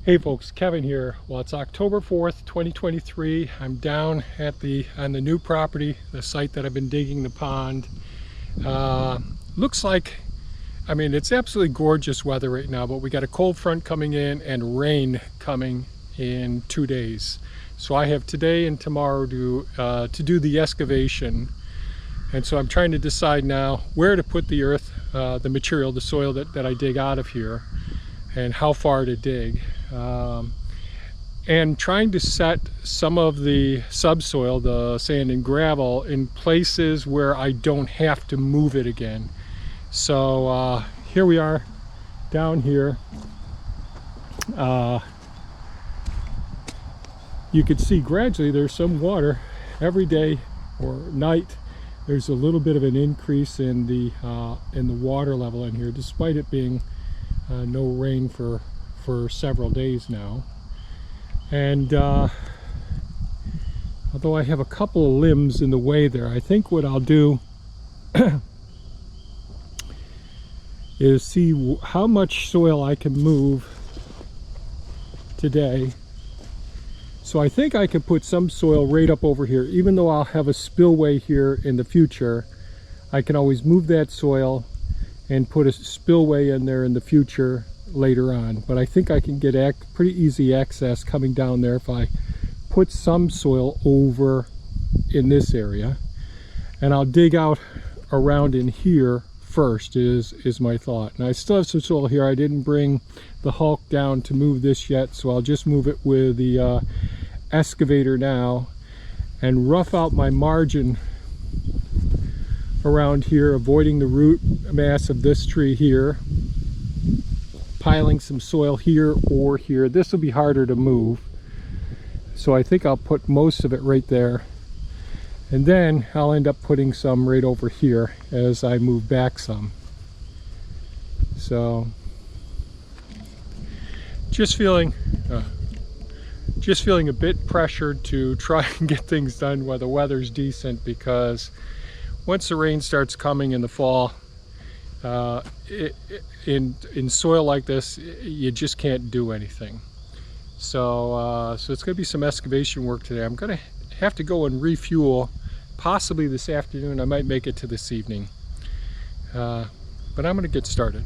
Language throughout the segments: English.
Hey folks, Kevin here. Well, it's October 4th, 2023. I'm down at on the new property, the site that I've been digging the pond. Looks like, it's absolutely gorgeous weather right now, but we got a cold front coming in and rain coming in 2 days. So I have today and tomorrow to do the excavation. And so I'm trying to decide now where to put the earth, the material, the soil that I dig out of here, and how far to dig. And trying to set some of the subsoil, the sand and gravel, in places where I don't have to move it again. So here we are down here. You can see gradually there's some water every day or night. There's a little bit of an increase in the water level in here, despite it being no rain for several days now. And although I have a couple of limbs in the way there, I think what I'll do is see how much soil I can move today. So I think I could put some soil right up over here. Even though I'll have a spillway here in the future, I can always move that soil and put a spillway in there in the future later on. But I think I can get pretty easy access coming down there if I put some soil over in this area. And I'll dig out around in here first is my thought. And I still have some soil here. I didn't bring the Hulk down to move this yet, so I'll just move it with the excavator now and rough out my margin around here, avoiding the root mass of this tree here, piling some soil here or here. This will be harder to move, so I think I'll put most of it right there, and then I'll end up putting some right over here as I move back some. So just feeling a bit pressured to try and get things done while the weather's decent, because once the rain starts coming in the fall, in soil like this, you just can't do anything. So so it's going to be some excavation work today. I'm going to have to go and refuel possibly this afternoon. I might make it to this evening, but I'm going to get started.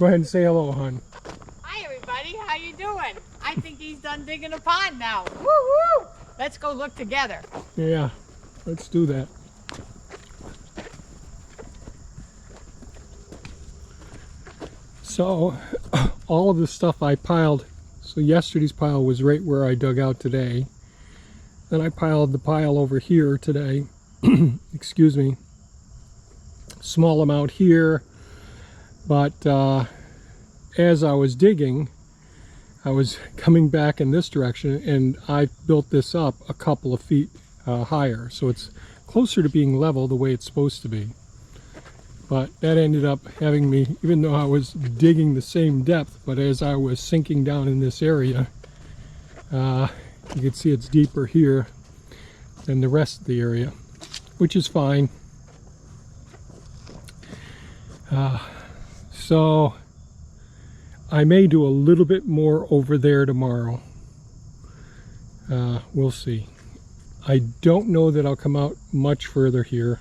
Go ahead and say hello, hon. Hi everybody, how you doing? I think he's done digging a pond now. Woo woo! Let's go look together. Yeah, let's do that. So, all of the stuff I piled, so yesterday's pile was right where I dug out today. Then I piled the pile over here today. Excuse me. Small amount here, but as I was digging, I was coming back in this direction, and I built this up a couple of feet higher, so it's closer to being level the way it's supposed to be. But that ended up having me, even though I was digging the same depth, but as I was sinking down in this area, you can see it's deeper here than the rest of the area, which is fine. So I may do a little bit more over there tomorrow. We'll see. I don't know that I'll come out much further here.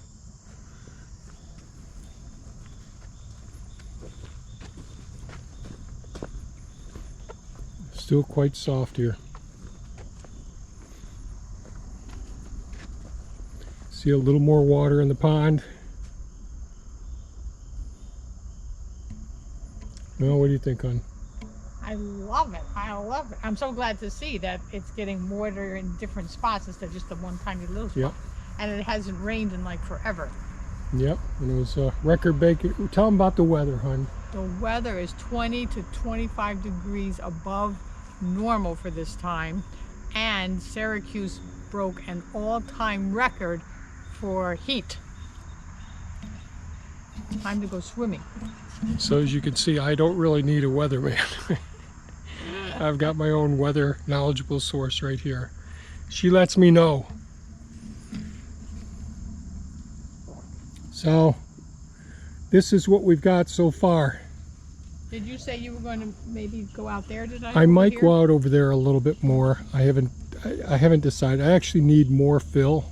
Still quite soft here. See a little more water in the pond. Well, what do you think, hon? I love it. I love it. I'm so glad to see that it's getting water in different spots instead of just the one tiny little spot. Yep. And it hasn't rained in like forever. Yep, and it was record breaking. Tell them about the weather, hon. The weather is 20 to 25 degrees above normal for this time, and Syracuse broke an all-time record for heat. Time to go swimming. So as you can see, I don't really need a weatherman. I've got my own weather knowledgeable source right here. She lets me know. So this is what we've got so far. Did you say you were going to maybe go out there today? I might go out over there a little bit more. I haven't decided. I actually need more fill.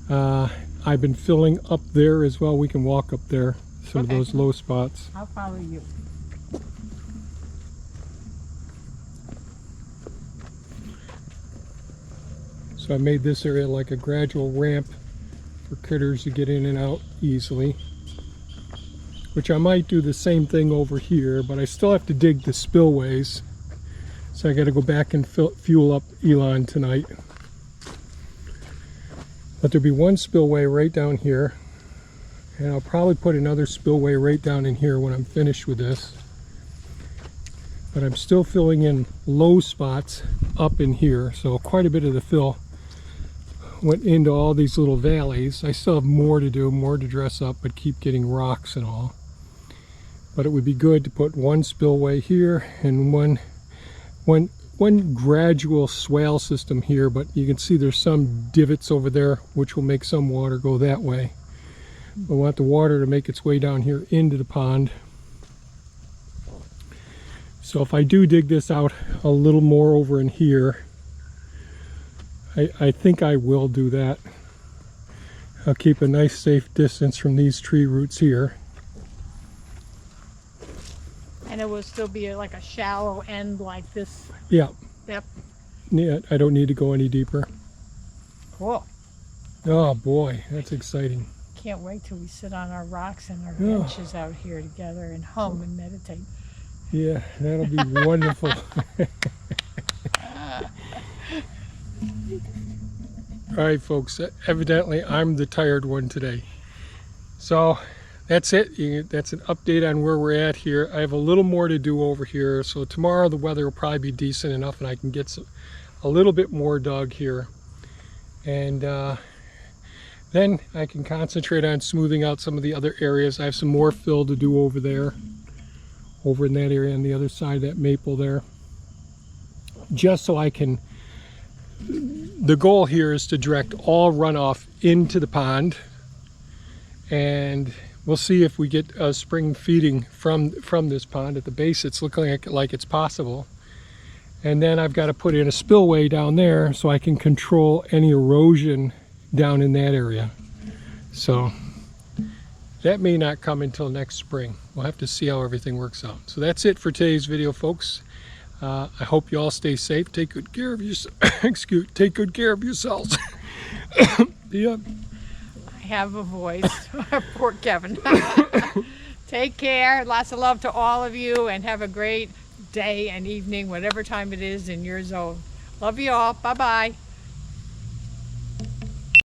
I've been filling up there as well. We can walk up there, some of those low spots. I'll follow you. So I made this area like a gradual ramp for critters to get in and out easily. Which I might do the same thing over here, but I still have to dig the spillways. So I got to go back and fuel up Elon tonight. But there'll be one spillway right down here. And I'll probably put another spillway right down in here when I'm finished with this. But I'm still filling in low spots up in here. So quite a bit of the fill went into all these little valleys. I still have more to do, more to dress up, but keep getting rocks and all. But it would be good to put one spillway here and one gradual swale system here, but you can see there's some divots over there which will make some water go that way. I want the water to make its way down here into the pond. So if I do dig this out a little more over in here, I think I will do that. I'll keep a nice safe distance from these tree roots here. And it will still be like a shallow end like this. Yeah. Yep. Yeah, I don't need to go any deeper. Cool. Oh boy, that's exciting. Can't wait till we sit on our rocks and our benches out here together and hum and meditate. Yeah, that'll be wonderful. All right, folks, evidently I'm the tired one today. So that's it. That's an update on where we're at here. I have a little more to do over here. So tomorrow the weather will probably be decent enough and I can get a little bit more dug here. And then I can concentrate on smoothing out some of the other areas. I have some more fill to do over there, over in that area on the other side of that maple there. Just so I can, the goal here is to direct all runoff into the pond, and we'll see if we get spring feeding from this pond. At the base it's looking like it's possible. And then I've got to put in a spillway down there so I can control any erosion down in that area. So that may not come until next spring. We'll have to see how everything works out. So that's it for today's video, folks. I hope you all stay safe. Take good care of yourself. Take good care of yourselves. Yeah. I have a voice. Poor Kevin. Take care. Lots of love to all of you, and have a great day and evening, whatever time it is in your zone. Love you all. Bye-bye.